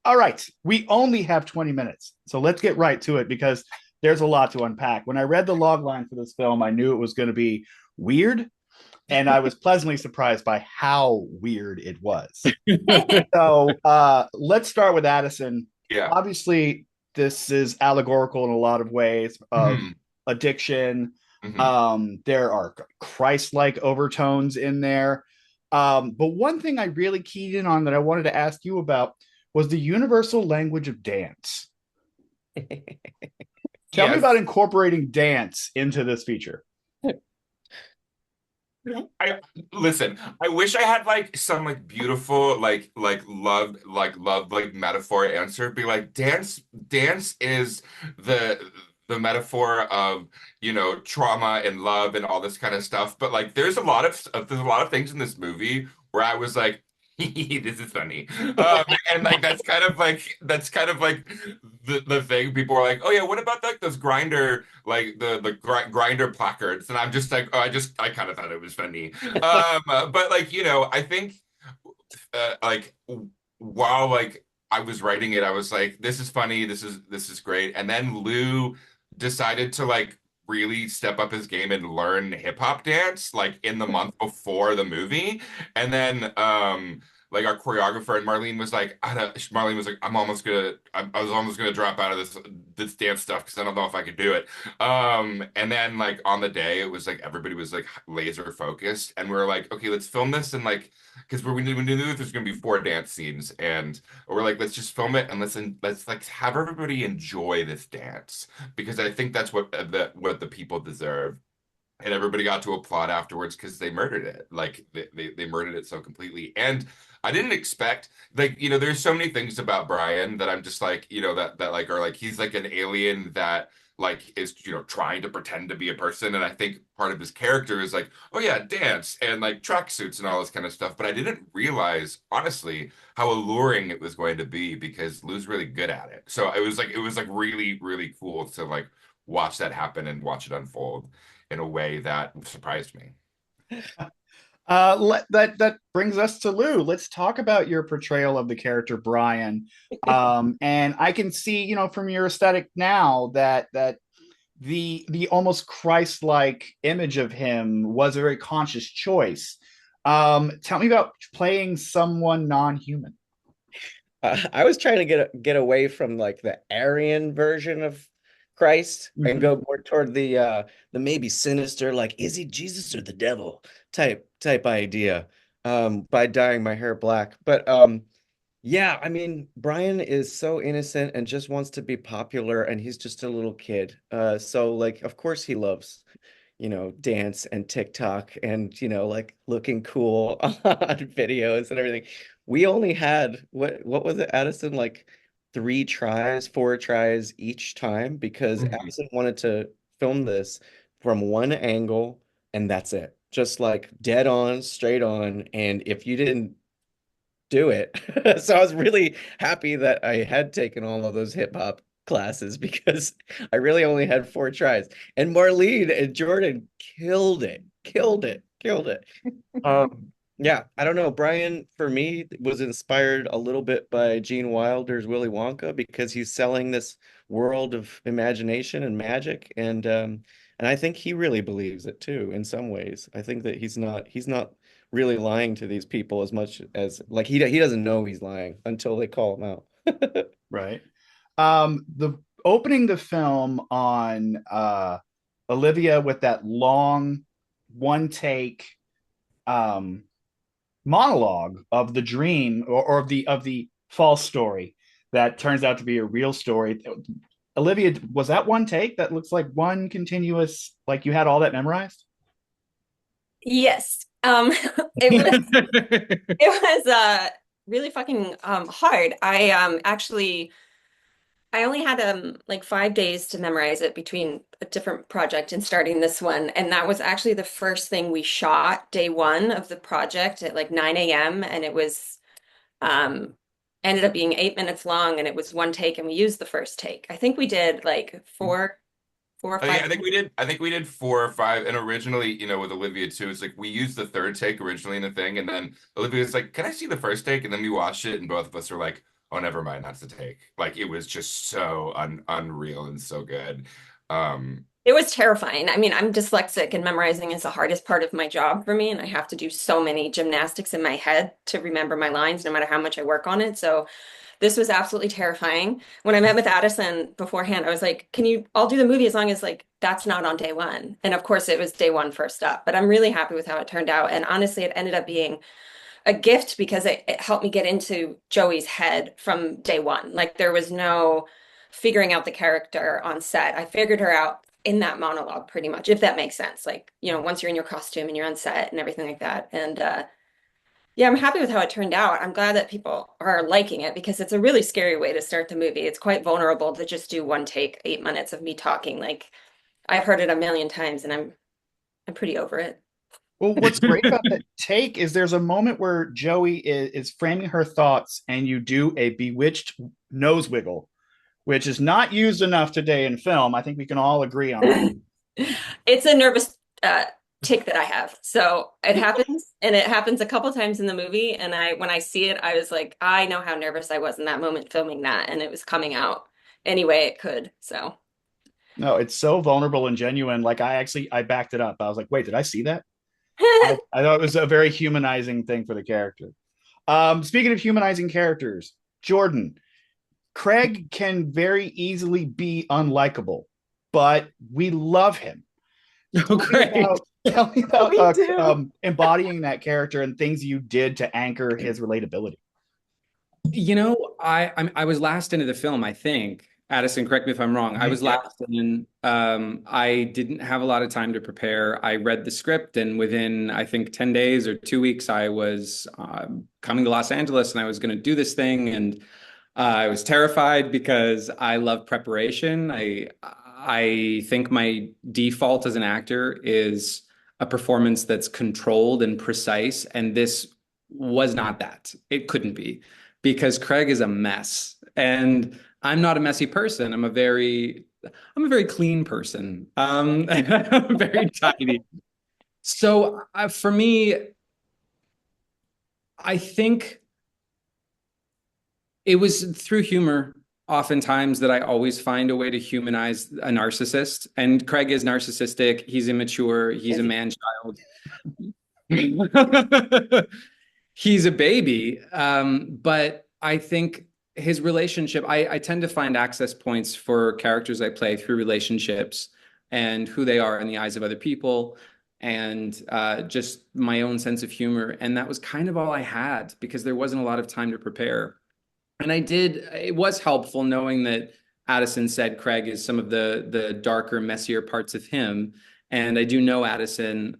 All right, we only have 20 minutes, so let's get right to it because there's a lot to unpack. When I read the log line for this film, I knew it was going to be weird, and I was pleasantly surprised by how weird it was. So let's start with Addison. Yeah. Obviously, this is allegorical in a lot of ways of hmm addiction. hmm There are Christ-like overtones in there. But one thing I really keyed in on that I wanted to ask you about was the universal language of dance. Tell me about Yes. incorporating dance into this feature. I listen, I wish I had like some like beautiful love like metaphor answer. Be like dance is the metaphor of, trauma and love and all this kind of stuff. But like there's a lot of things in this movie where I was like, this is funny. And like that's kind of like the thing. People are like, oh yeah, what about like those grinder like the grinder placards? And I'm just like, oh, I kind of thought it was funny. But like, I think like while like I was writing it, I was like, this is funny, this is great. And then Lou decided to like really step up his game and learn hip hop dance like in the month before the movie. And then like our choreographer and Marlene was like, Marlene was like, I was almost gonna drop out of this dance stuff because I don't know if I could do it. And then like on the day, it was like everybody was like laser focused, and we were like, okay, let's film this and like because we knew there's gonna be four dance scenes, and we're like, let's just film it and let's like have everybody enjoy this dance because I think that's what the people deserve. And everybody got to applaud afterwards because they murdered it. Like they murdered it so completely. And I didn't expect like, there's so many things about Brian that I'm just like, that like are like he's like an alien that like is, trying to pretend to be a person. And I think part of his character is like, oh yeah, dance and like tracksuits and all this kind of stuff. But I didn't realize, honestly, how alluring it was going to be because Lou's really good at it. So it was like really, really cool to like watch that happen and watch it unfold in a way that surprised me. That brings us to Lou. Let's talk about your portrayal of the character Brian. And I can see, from your aesthetic now that the almost Christ-like image of him was a very conscious choice. Tell me about playing someone non-human. I was trying to get away from like the Aryan version of Christ and Mhm. go more toward the maybe sinister, like, is he Jesus or the devil type idea, by dyeing my hair black. But yeah, I mean, Brian is so innocent and just wants to be popular, and he's just a little kid. So like, of course he loves, dance and TikTok and, like looking cool on videos and everything. We only had what was it, Addison? Like three tries, four tries each time because Mhm. Addison wanted to film this from one angle and that's it. Just like dead on, straight on. And if you didn't do it. So I was really happy that I had taken all of those hip hop classes because I really only had four tries. And Marlene and Jordan killed it, killed it, killed it. Yeah, I don't know. Brian, for me, was inspired a little bit by Gene Wilder's Willy Wonka because he's selling this world of imagination and magic, and I think he really believes it too in some ways. I think that he's not really lying to these people as much as like he doesn't know he's lying until they call him out. Right. The opening the film on Olivia with that long one take um monologue of the dream or of the false story that turns out to be a real story. Olivia, was that one take that looks like one continuous, like you had all that memorized? Yes. It was it was really fucking hard. I only had like 5 days to memorize it between a different project and starting this one. And that was actually the first thing we shot day one of the project at like 9 a.m. And it was um ended up being 8 minutes long and it was one take and we used the first take. I think we did like four or five. Yeah, I think we did four or five, and originally, with Olivia too, it's like we used the third take originally in the thing, and then Olivia's like, "Can I see the first take?" And then we watched it, and both of us were like, oh, never mind, that's the take. Like it was just so unreal and so good. Um, It was terrifying. I mean, I'm dyslexic and memorizing is the hardest part of my job for me, and I have to do so many gymnastics in my head to remember my lines, no matter how much I work on it. So this was absolutely terrifying. When I met with Addison beforehand, I was like, "Can you? I'll do the movie as long as like that's not on day one." And of course, it was day one first up. But I'm really happy with how it turned out. And honestly, it ended up being a gift because it helped me get into Joey's head from day one. Like there was no figuring out the character on set. I figured her out in that monologue pretty much, if that makes sense. Like, you know, once you're in your costume and you're on set and everything like that. And yeah, I'm happy with how it turned out. I'm glad that people are liking it because it's a really scary way to start the movie. It's quite vulnerable to just do one take, 8 minutes of me talking. Like I've heard it a million times and I'm pretty over it. Well, what's great about that take is there's a moment where Joey is framing her thoughts, and you do a bewitched nose wiggle, which is not used enough today in film. I think we can all agree on that. It's a nervous tick that I have. So it happens, and it happens a couple times in the movie. And when I see it, I was like, I know how nervous I was in that moment filming that, and it was coming out any way it could. So No, it's so vulnerable and genuine. Like I backed it up. I was like, wait, did I see that? I thought it was a very humanizing thing for the character. Speaking of humanizing characters, Jordan, Craig can very easily be unlikable, but we love him. Oh, great. Tell me about We do. embodying that character and things you did to anchor his relatability. I was last into the film, I think. Addison, correct me if I'm wrong. I was Yeah. last in. I didn't have a lot of time to prepare. I read the script, and within, I think, 10 days or 2 weeks, I was coming to Los Angeles, and I was going to do this thing. And I was terrified because I love preparation. I think my default as an actor is a performance that's controlled and precise, and this was not that. It couldn't be because Craig is a mess, and I'm not a messy person. I'm a very clean person. I'm very tidy. So for me, I think it was through humor oftentimes that I always find a way to humanize a narcissist. And Craig is narcissistic. He's immature. He's a man child. He's a baby. But I think his relationship, I tend to find access points for characters I play through relationships and who they are in the eyes of other people and just my own sense of humor. And that was kind of all I had because there wasn't a lot of time to prepare. And it was helpful knowing that Addison said Craig is some of the darker, messier parts of him. And I do know Addison.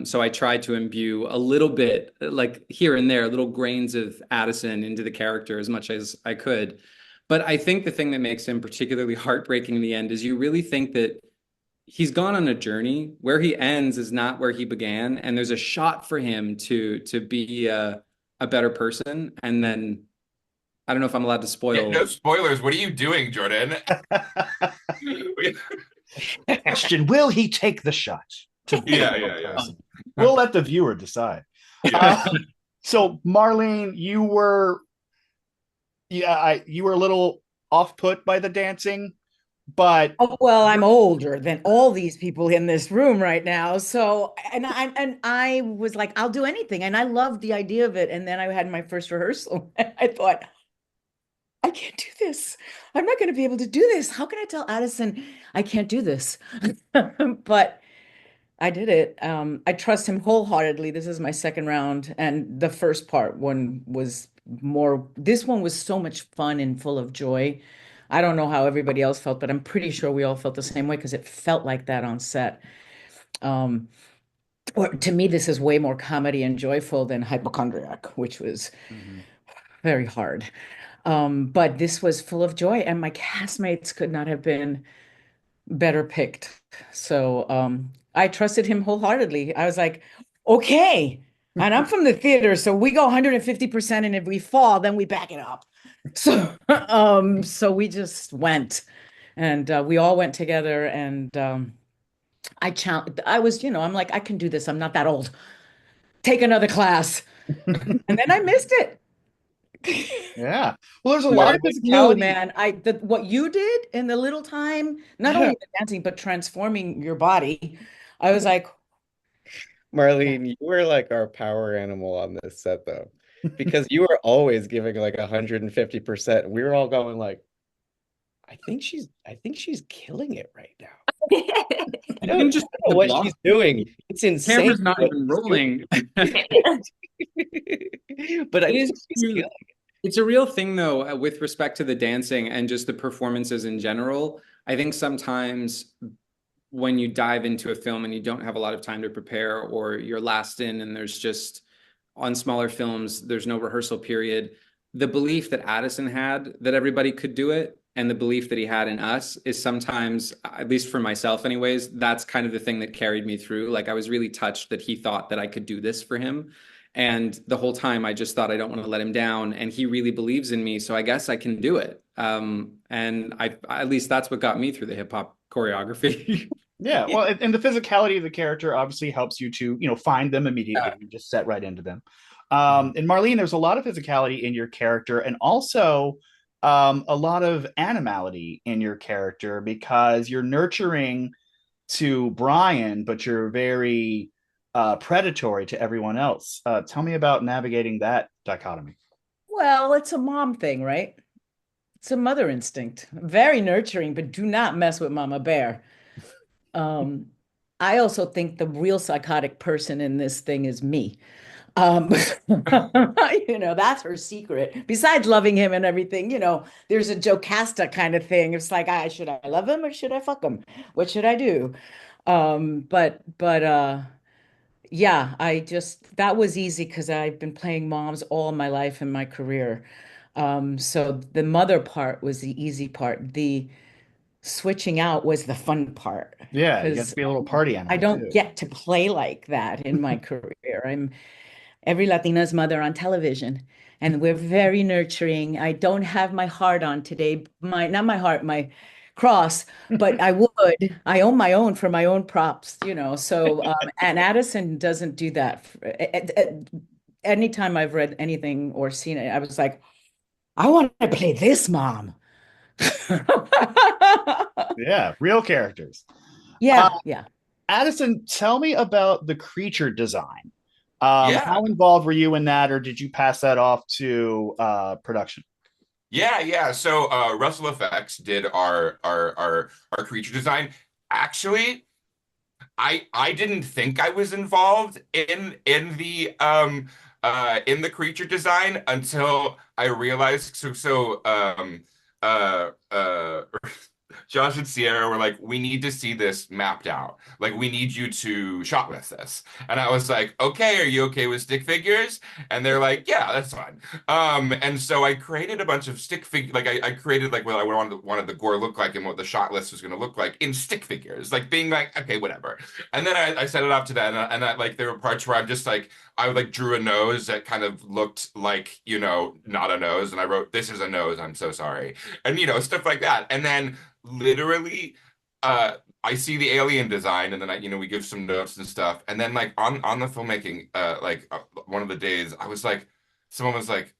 So I tried to imbue a little bit, like here and there, little grains of Addison into the character as much as I could. But I think the thing that makes him particularly heartbreaking in the end is you really think that he's gone on a journey. Where he ends is not where he began. And there's a shot for him to be a better person. And then I don't know if I'm allowed to yeah, no spoil. spoilers. What are you doing, Jordan? Question: will he take the shot? Yeah. We'll let the viewer decide. Yeah. So, Marlene, you were a little off put by the dancing, but Oh, well, I'm older than all these people in this room right now. So, and I was like, I'll do anything. And I loved the idea of it. And then I had my first rehearsal. And I thought, I can't do this. I'm not going to be able to do this. How can I tell Addison I can't do this? But I did it. I trust him wholeheartedly. This is my second round, and the first part one was more. This one was so much fun and full of joy. I don't know how everybody else felt, but I'm pretty sure we all felt the same way because it felt like that on set. Um, or to me, this is way more comedy and joyful than Hypochondriac, which was very hard. But this was full of joy, and my castmates could not have been better picked. So I trusted him wholeheartedly. I was like, okay. And I'm from the theater, so we go 150%, and if we fall, then we back it up. So so we just went, and we all went together, and I was, I'm like, I can do this. I'm not that old. Take another class. And then I missed it. Yeah. Well, there's a lot Right. of You, physicality. man, what you did in the little time, not only the dancing, but transforming your body. I was like, yeah. Marlene, you were like our power animal on this set though, because you were always giving like 150%. We were all going like, I think she's killing it right now. You can just I don't see know the what block. she's doing. It's insane Camera's not what even she's doing. rolling. But I It is think she's true. killing. It's a real thing, though, with respect to the dancing and just the performances in general. I think sometimes when you dive into a film and you don't have a lot of time to prepare, or you're last in, and there's just on smaller films, there's no rehearsal period. The belief that Addison had that everybody could do it, and the belief that he had in us is sometimes, at least for myself, anyways, that's kind of the thing that carried me through. Like I was really touched that he thought that I could do this for him. And the whole time I just thought I don't want to let him down. And he really believes in me. So I guess I can do it. And at least that's what got me through the hip hop choreography. Yeah. Well, and the physicality of the character obviously helps you to, find them immediately. Yeah. You just set right into them. And Marlene, there's a lot of physicality in your character, and also a lot of animality in your character, because you're nurturing to Brian, but you're very predatory to everyone else. Tell me about navigating that dichotomy. Well, it's a mom thing, right? It's a mother instinct. Very nurturing, but do not mess with Mama Bear. Um, I also think the real psychotic person in this thing is me. Um, that's her secret. Besides loving him and everything, there's a Jocasta kind of thing. It's like, should I love him or should I fuck him? What should I do? But yeah, that was easy because I've been playing moms all my life in my career. So the mother part was the easy part. The switching out was the fun part Yeah, you get to because be a little party I animal don't too. get to play like that in my career. I'm every Latina's mother on television, and we're very nurturing. I don't have my heart on today, not my heart, my cross, but I would. I own my own for my own props. So, and Addison doesn't do that. Anytime I've read anything or seen it, I was like, I want to play this mom. Yeah, real characters. Uh, Yeah, yeah. Addison, tell me about the creature design. Yeah. How involved were you in that, or did you pass that off to production? Yeah. So Russell Effects did our creature design. Actually, I didn't think I was involved in the creature design until I realized uh uh Josh and Sierra were like, we need to see this mapped out. Like, we need you to shot list this. And I was like, okay, are you okay with stick figures? And they're like, yeah, that's fine. And so I created a bunch of stick figure, like I created like what I wanted the gore look like and what the shot list was going to look like in stick figures, like being like, okay, whatever. And then I set it up to that, and like there were parts where I'm just like, I like drew a nose that kind of looked like, not a nose, and I wrote, "This is a nose. I'm so sorry," and stuff like that. And then literally I see the alien design, and then we give some notes and stuff, and then like on the filmmaking one of the days I was like, someone was like,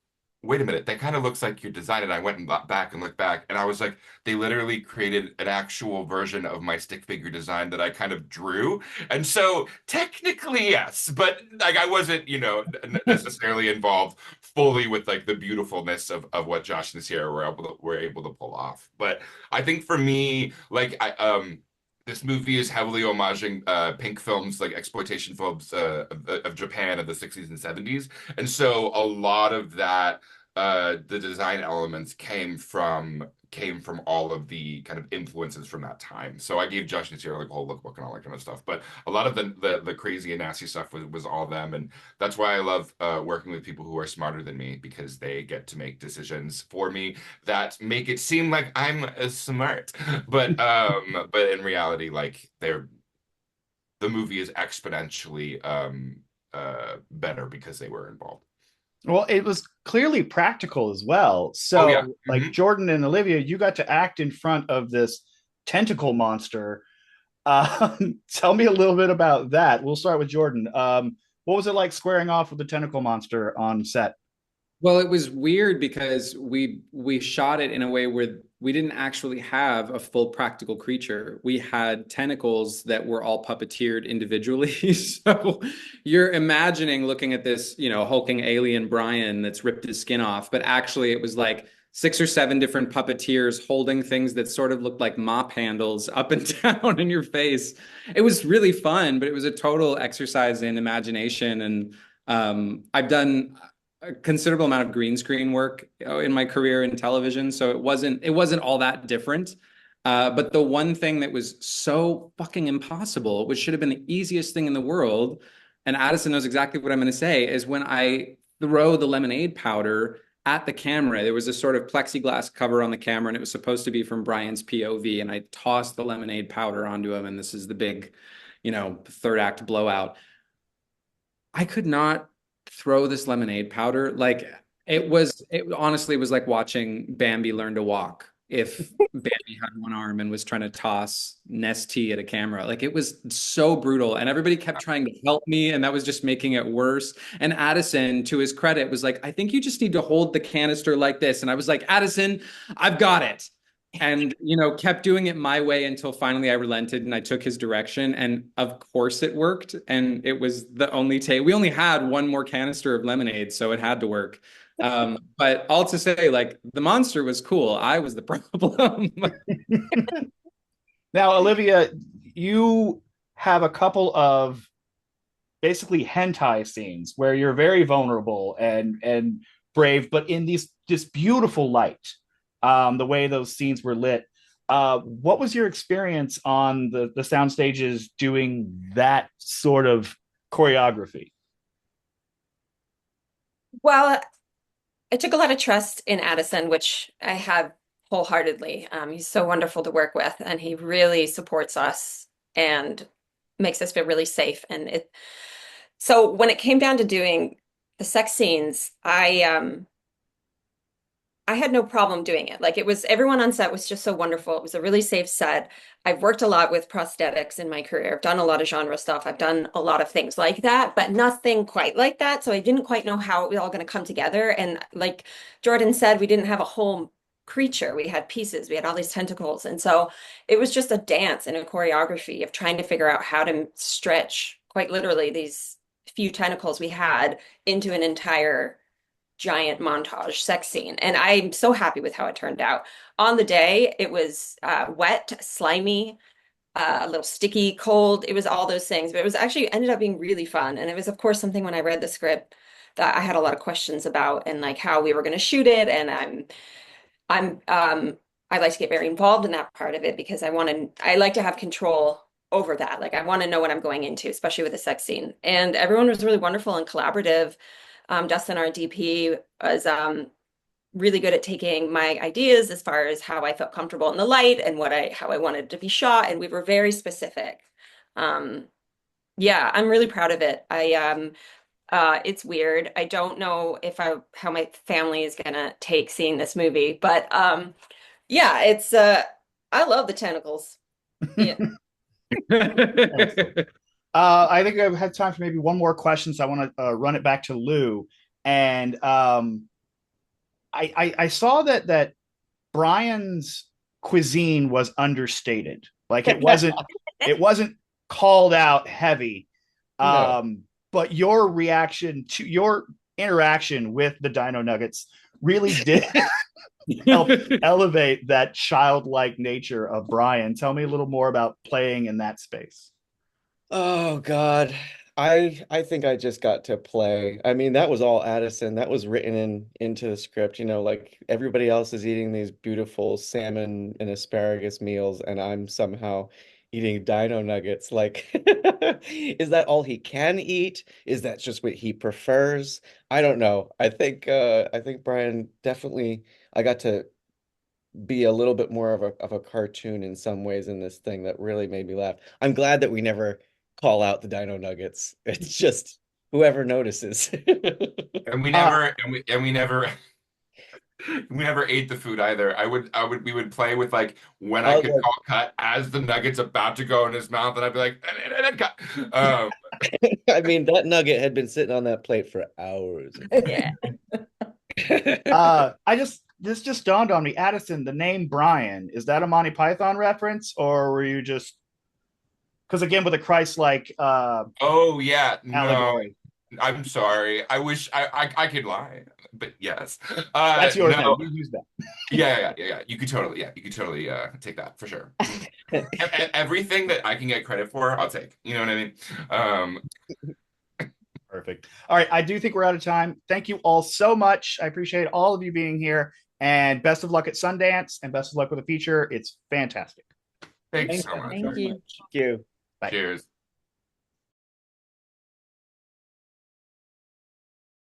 wait a minute, that kind of looks like your design. And I went and back and looked back, and I was like, they literally created an actual version of my stick figure design that I kind of drew. And so technically yes, but like I wasn't necessarily involved fully with like the beautifulness of what Josh and Sierra were able to pull off. But I think for me, like this movie is heavily homaging pink films, like exploitation films of Japan of the 60s and 70s. And so a lot of that, the design elements came from all of the kind of influences from that time. So I gave Josh and Sierra like a whole lookbook and all that kind of stuff. But a lot of the crazy and nasty stuff was all them. And that's why I love working with people who are smarter than me, because they get to make decisions for me that make it seem like I'm smart. But in reality, like the movie is exponentially better because they were involved. Well, it was clearly practical as well. Oh yeah. So, like Jordan and Olivia, you got to act in front of this tentacle monster. Tell me a little bit about that. We'll start with Jordan. What was it like squaring off with the tentacle monster on set? Well, it was weird because we shot it in a way where we didn't actually have a full practical creature. We had tentacles that were all puppeteered individually. So you're imagining looking at this, hulking alien Brian that's ripped his skin off, but actually it was like 6 or 7 different puppeteers holding things that sort of looked like mop handles up and down in your face. It was really fun, but it was a total exercise in imagination. And I've done a considerable amount of green screen work in my career in television, so it wasn't all that different. But the one thing that was so fucking impossible, which should have been the easiest thing in the world, and Addison knows exactly what I'm going to say, is when I throw the lemonade powder at the camera. There was a sort of plexiglass cover on the camera, and it was supposed to be from Brian's POV. And I tossed the lemonade powder onto him, and this is the big, third act blowout. I could not throw this lemonade powder. Like it honestly was like watching Bambi learn to walk. If Bambi had one arm and was trying to toss Nestea at a camera, like it was so brutal, and everybody kept trying to help me, and that was just making it worse. And Addison, to his credit, was like, "I think you just need to hold the canister like this," and I was like, "Addison, I've got it." And kept doing it my way until finally I relented and I took his direction, and of course it worked, and it was the only take. We only had one more canister of lemonade, so it had to work. But all to say, like, the monster was cool, I was the problem. Now, Olivia, you have a couple of basically hentai scenes where you're very vulnerable and brave, but in this beautiful light. The way those scenes were lit. What was your experience on the sound stages doing that sort of choreography? Well, I took a lot of trust in Addison, which I have wholeheartedly. He's so wonderful to work with, and he really supports us and makes us feel really safe. So when it came down to doing the sex scenes, I had no problem doing it. Like, it was, everyone on set was just so wonderful. It was a really safe set. I've worked a lot with prosthetics in my career. I've done a lot of genre stuff. I've done a lot of things like that, but nothing quite like that. So I didn't quite know how it was all going to come together. And like Jordan said, we didn't have a whole creature. We had pieces. We had all these tentacles. And so it was just a dance and a choreography of trying to figure out how to stretch, quite literally, these few tentacles we had into an entire giant montage sex scene. And I'm so happy with how it turned out. On the day, it was wet, slimy, a little sticky, cold. It was all those things, but it was actually ended up being really fun. And it was, of course, something when I read the script that I had a lot of questions about, and like how we were going to shoot it. And I like to get very involved in that part of it because I like to have control over that. Like, I want to know what I'm going into, especially with a sex scene. And everyone was really wonderful and collaborative. Dustin, our DP, was really good at taking my ideas as far as how I felt comfortable in the light and how I wanted to be shot, and we were very specific. Yeah, I'm really proud of it. It's weird. I don't know how my family is gonna take seeing this movie, but yeah, I love the tentacles. Yeah. I think I've had time for maybe one more question, so I want to run it back to Lou. And I saw that Brian's cuisine was understated. Like, it wasn't called out heavy. No. But your reaction to your interaction with the Dino Nuggets really did help elevate that childlike nature of Brian. Tell me a little more about playing in that space. Oh God. I think I just got to play. I mean, that was all Addison. That was written into the script, like everybody else is eating these beautiful salmon and asparagus meals, and I'm somehow eating dino nuggets. Like, is that all he can eat? Is that just what he prefers? I don't know. I think Brian definitely, I got to be a little bit more of a cartoon in some ways in this thing that really made me laugh. I'm glad that we never call out the Dino Nuggets. It's just whoever notices. And we never we never ate the food either. We would play with like when I Oh, could call cut as the nugget's about to go in his mouth, and I'd be like, and cut. I mean, that nugget had been sitting on that plate for hours. Yeah. This just dawned on me. Addison, the name Brian, is that a Monty Python reference, or were you just because again with a Christ-like Oh yeah, no, allegory? I'm sorry. I wish I could lie, but yes. That's yours now. No. You use that. Yeah. You could totally take that for sure. Everything that I can get credit for, I'll take. You know what I mean? Um, Perfect. All right, I do think we're out of time. Thank you all so much. I appreciate all of you being here, and best of luck at Sundance, and best of luck with the feature. It's fantastic. thanks Thanks, so much. Thank you. Thank you. Bye. Cheers.